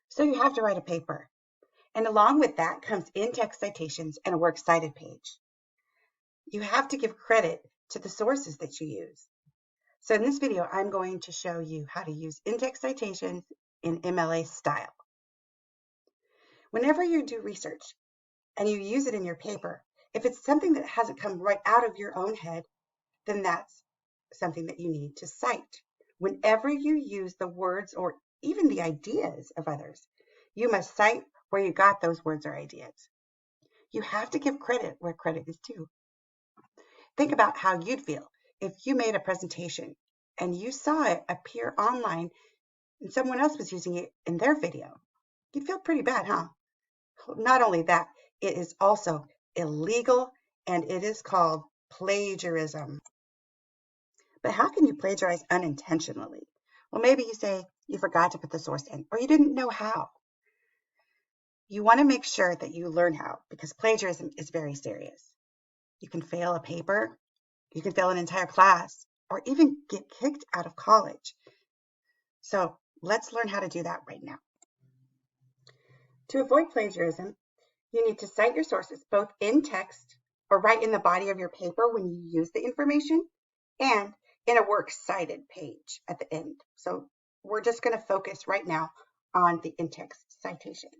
So you have to write a paper. And along with that comes in-text citations and a works cited page. You have to give credit to the sources that you use. So in this video, I'm going to show you how to use in-text citations in MLA style. Whenever you do research and you use it in your paper, if it's something that hasn't come right out of your own head, then that's something that you need to cite. Whenever you use the words or even the ideas of others, you must cite where you got those words or ideas. You have to give credit where credit is due. Think about how you'd feel if you made a presentation and you saw it appear online and someone else was using it in their video. You'd feel pretty bad, huh? Not only that, it is also illegal and it is called plagiarism. But how can you plagiarize unintentionally? Well, maybe you say you forgot to put the source in or you didn't know how. You want to make sure that you learn how, because plagiarism is very serious. You can fail a paper, you can fail an entire class, or even get kicked out of college. So let's learn how to do that right now. To avoid plagiarism, you need to cite your sources both in text or right in the body of your paper when you use the information, and in a works cited page at the end. So we're just going to focus right now on the in-text citations.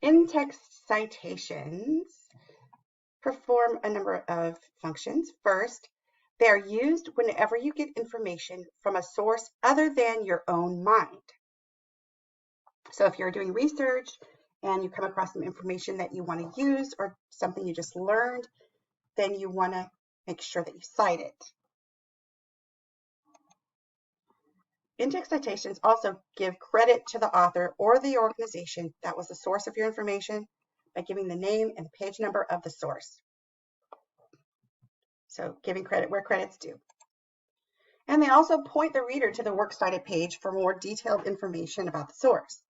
In-text citations perform a number of functions. First, they are used whenever you get information from a source other than your own mind. So if you're doing research and you come across some information that you want to use or something you just learned, then you want to make sure that you cite it. In-text citations also give credit to the author or the organization that was the source of your information by giving the name and page number of the source. So giving credit where credit's due. And they also point the reader to the works cited page for more detailed information about the source.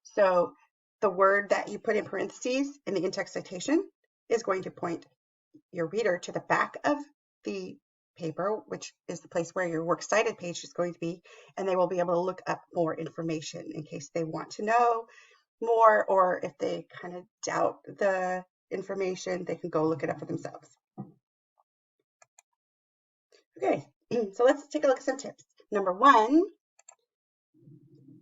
So the word that you put in parentheses in the in-text citation is going to point your reader to the back of the paper, which is the place where your works cited page is going to be, and they will be able to look up more information in case they want to know more, or if they kind of doubt the information, they can go look it up for themselves. Okay, so let's take a look at some tips. Number one,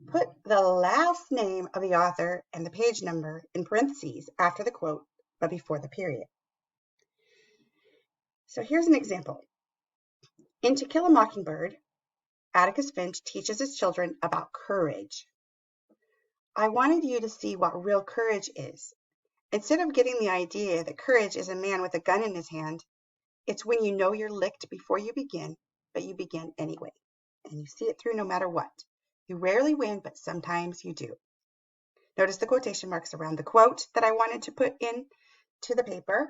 put the last name of the author and the page number in parentheses after the quote, but before the period. So here's an example. In To Kill a Mockingbird, Atticus Finch teaches his children about courage. I wanted you to see what real courage is. Instead of getting the idea that courage is a man with a gun in his hand, it's when you know you're licked before you begin, but you begin anyway, and you see it through no matter what. You rarely win, but sometimes you do. Notice the quotation marks around the quote that I wanted to put in to the paper,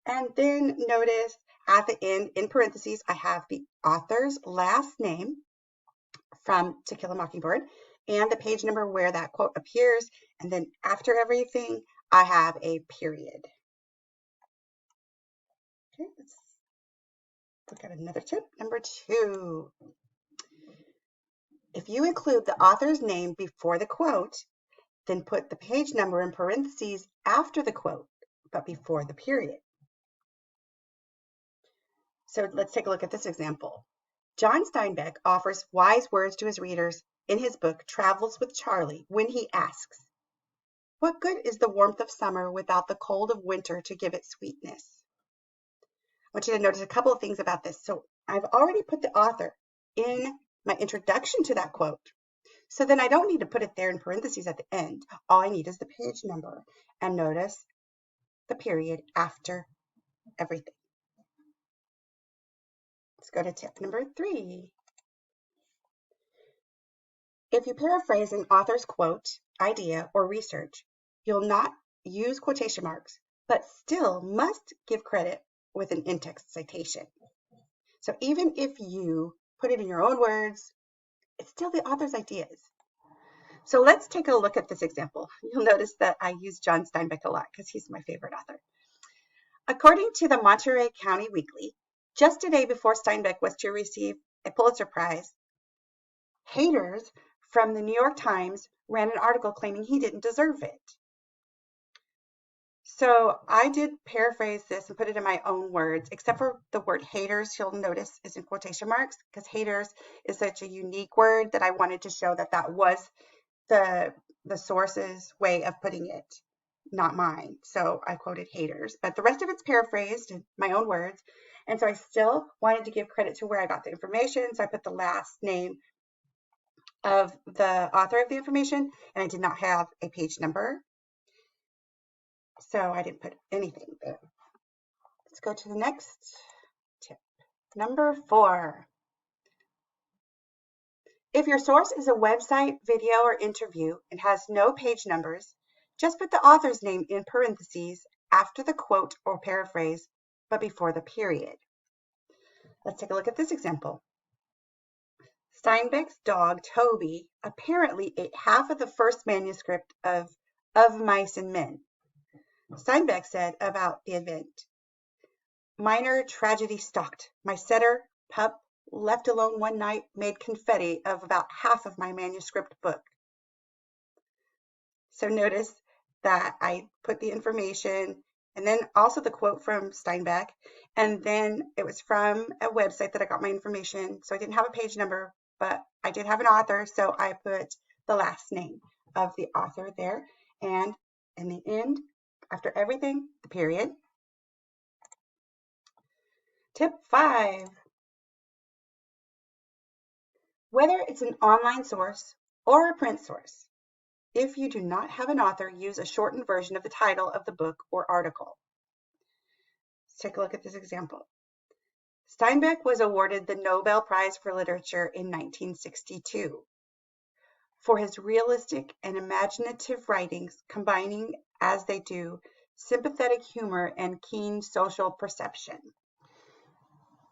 and then notice at the end, in parentheses, I have the author's last name from To Kill a Mockingbird and the page number where that quote appears. And then after everything, I have a period. Okay, let's look at another tip. Number two. If you include the author's name before the quote, then put the page number in parentheses after the quote, but before the period. So let's take a look at this example. John Steinbeck offers wise words to his readers in his book, Travels with Charlie, when he asks, what good is the warmth of summer without the cold of winter to give it sweetness? I want you to notice a couple of things about this. So I've already put the author in my introduction to that quote. So then I don't need to put it there in parentheses at the end. All I need is the page number. And notice the period after everything. Let's go to tip number three. If you paraphrase an author's quote, idea, or research, you'll not use quotation marks, but still must give credit with an in-text citation. So even if you put it in your own words, it's still the author's ideas. So let's take a look at this example. You'll notice that I use John Steinbeck a lot because he's my favorite author. According to the Monterey County Weekly, just a day before Steinbeck was to receive a Pulitzer Prize, haters from the New York Times ran an article claiming he didn't deserve it. So I did paraphrase this and put it in my own words, except for the word haters, you'll notice is in quotation marks, because haters is such a unique word that I wanted to show that that was the source's way of putting it, not mine. So I quoted haters, but the rest of it's paraphrased in my own words. And so I still wanted to give credit to where I got the information. So I put the last name of the author of the information, and I did not have a page number. So I didn't put anything there. Let's go to the next tip. Number 4. If your source is a website, video, or interview and has no page numbers, just put the author's name in parentheses after the quote or paraphrase, but before the period. Let's take a look at this example. Steinbeck's dog, Toby, apparently ate half of the first manuscript of Mice and Men. Steinbeck said about the event, "Minor tragedy stalked. My setter, pup, left alone one night, made confetti of about half of my manuscript book." So notice that I put the information and then also the quote from Steinbeck, and then it was from a website that I got my information. So I didn't have a page number, but I did have an author, so I put the last name of the author there, and in the end, after everything, the period. Tip 5. Whether it's an online source or a print source, if you do not have an author, use a shortened version of the title of the book or article. Let's take a look at this example. Steinbeck was awarded the Nobel Prize for Literature in 1962 for his realistic and imaginative writings, combining, as they do, sympathetic humor and keen social perception.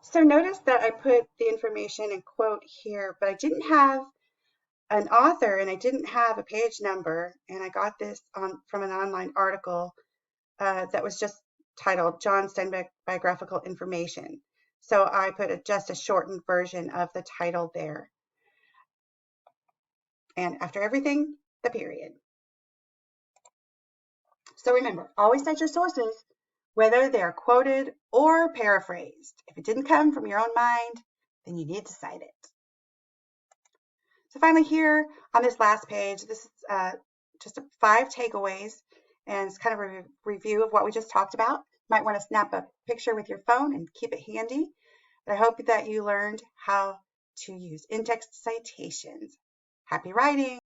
So notice that I put the information and quote here, but I didn't have an author and I didn't have a page number, and I got this from an online article that was just titled John Steinbeck Biographical Information. So I put just a shortened version of the title there. And after everything, the period. So remember, always cite your sources, whether they're quoted or paraphrased. If it didn't come from your own mind, then you need to cite it. So finally here on this last page, this is just 5 takeaways, and it's kind of a review of what we just talked about. You might want to snap a picture with your phone and keep it handy. But I hope that you learned how to use in-text citations. Happy writing!